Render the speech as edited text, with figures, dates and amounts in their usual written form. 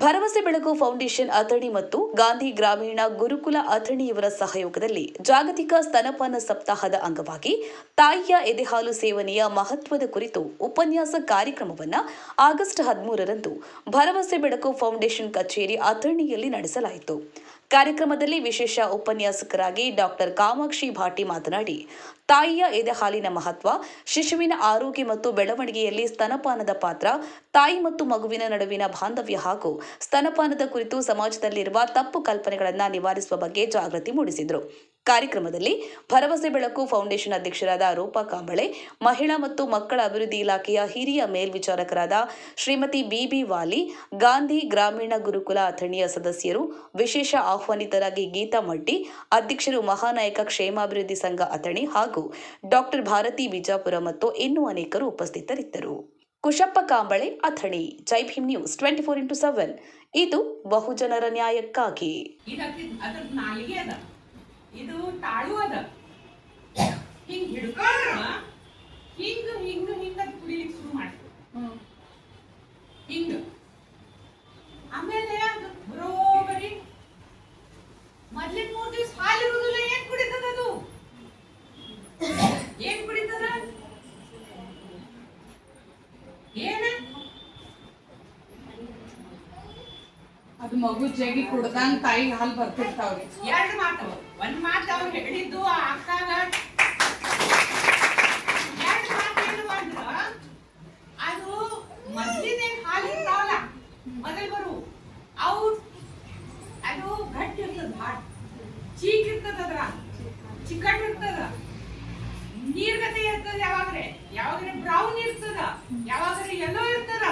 ಭರವಸೆ ಬೆಳಕು ಫೌಂಡೇಶನ್ ಅಥಣಿ ಮತ್ತು ಗಾಂಧಿ ಗ್ರಾಮೀಣ ಗುರುಕುಲ ಅಥಣಿಯವರ ಸಹಯೋಗದಲ್ಲಿ ಜಾಗತಿಕ ಸ್ತನಪಾನ ಸಪ್ತಾಹದ ಅಂಗವಾಗಿ ತಾಯಿಯ ಎದೆಹಾಲು ಸೇವನೆಯ ಮಹತ್ವದ ಕುರಿತು ಉಪನ್ಯಾಸ ಕಾರ್ಯಕ್ರಮವನ್ನು ಆಗಸ್ಟ್ 13ರಂದು ಭರವಸೆ ಬೆಳಕು ಫೌಂಡೇಶನ್ ಕಚೇರಿ ಅಥಣಿಯಲ್ಲಿ ನಡೆಸಲಾಯಿತು. ಕಾರ್ಯಕ್ರಮದಲ್ಲಿ ವಿಶೇಷ ಉಪನ್ಯಾಸಕರಾಗಿ ಡಾಕ್ಟರ್ ಕಾಮಾಕ್ಷಿ ಭಾಟಿ ಮಾತನಾಡಿ, ತಾಯಿಯ ಎದೆಹಾಲಿನ ಮಹತ್ವ, ಶಿಶುವಿನ ಆರೋಗ್ಯ ಮತ್ತು ಬೆಳವಣಿಗೆಯಲ್ಲಿ ಸ್ತನಪಾನದ ಪಾತ್ರ, ತಾಯಿ ಮತ್ತು ಮಗುವಿನ ನಡುವಿನ ಬಾಂಧವ್ಯ ಹಾಗೂ ಸ್ತನಪಾನದ ಕುರಿತು ಸಮಾಜದಲ್ಲಿರುವ ತಪ್ಪು ಕಲ್ಪನೆಗಳನ್ನು ನಿವಾರಿಸುವ ಬಗ್ಗೆ ಜಾಗೃತಿ ಮೂಡಿಸಿದರು. ಕಾರ್ಯಕ್ರಮದಲ್ಲಿ ಭರವಸೆ ಬೆಳಕು ಫೌಂಡೇಶನ್ ಅಧ್ಯಕ್ಷರಾದ ರೂಪಾ ಕಾಂಬಳೆ, ಮಹಿಳಾ ಮತ್ತು ಮಕ್ಕಳ ಅಭಿವೃದ್ಧಿ ಇಲಾಖೆಯ ಹಿರಿಯ ಮೇಲ್ವಿಚಾರಕರಾದ ಶ್ರೀಮತಿ ಬಿಬಿ ವಾಲಿ, ಗಾಂಧಿ ಗ್ರಾಮೀಣ ಗುರುಕುಲ ಅಥಣಿಯ ಸದಸ್ಯರು, ವಿಶೇಷ ಆಹ್ವಾನಿತರಾಗಿ ಗೀತಾ ಮಡ್ಡಿ, ಅಧ್ಯಕ್ಷರು ಮಹಾನಾಯಕ ಕ್ಷೇಮಾಭಿವೃದ್ಧಿ ಸಂಘ ಅಥಣಿ ಹಾಗೂ ಡಾಕ್ಟರ್ ಭಾರತಿ ಬಿಜಾಪುರ ಮತ್ತು ಇನ್ನೂ ಅನೇಕರು ಉಪಸ್ಥಿತರಿದ್ದರು. ಕುಶಪ್ಪ ಕಾಂಬಳೆ, ಅಥಣಿ. ಜೈ ಭೀಮ್ ನ್ಯೂಸ್ 24x7. ಇದು ಬಹುಜನರ ನ್ಯಾಯಕ್ಕಾಗಿ. ಇದು ತಾಳು ಅದ ಹಿಂಗ್ ಹಿಡ್ಕೊಂಡ್ರ ಹಿಂಗ ಹಿಂಗ ಹಿಂಗ ಕುಡಿಲಿಕ್ಕೆ ಶುರು ಮಾಡ್ತೀವಿ. ಹಿಂಗ ಆಮೇಲೆ ಅದು ಬರೋಬರಿ ಮೊದ್ಲಿನ 3 ದಿವಸ ಹಾಲಿರುವುದಿಲ್ಲ. ಏನ್ ಕುಡಿತದ ಅದು? ಏನ್ ಕುಡಿತದ? ಏನ ಅದು ಮಗು ಜಗಿ ಕುಡ್ದಂಗ ತಾಯಿ ಹಾಲು ಬರ್ತಿರ್ತಾವ್ರಿ. ಎರಡು ಮಾತು. ಒಂದ್ ಮಾತು ಅವ್ರು ಹೇಳಿದ್ದು ಆ ಅಕ್ಕಾಗ, ಎರಡು ಮಾತು ಏನು ಮಾಡಿದ್ರ, ಅದು ಮೊದ್ಲಿನ ಹಾಲು ಇರ್ತಾವಲ್ಲ ಮೊದಲ್ ಬರು ಅವು ಅದು ಗಟ್ಟಿ ಇರ್ತದ, ಭಾಳ ಚೀಕ್ ಇರ್ತದ, ಅದ್ರ ಚಿಕ್ಕಟ್ ಇರ್ತದ, ನೀರ್ಗತೆ ಇರ್ತದ, ಯಾವಾಗ್ರೆ ಬ್ರೌನ್ ಇರ್ತದ, ಯಾವಾಗ್ರೆ ಯೆಲ್ಲೋ ಇರ್ತದ.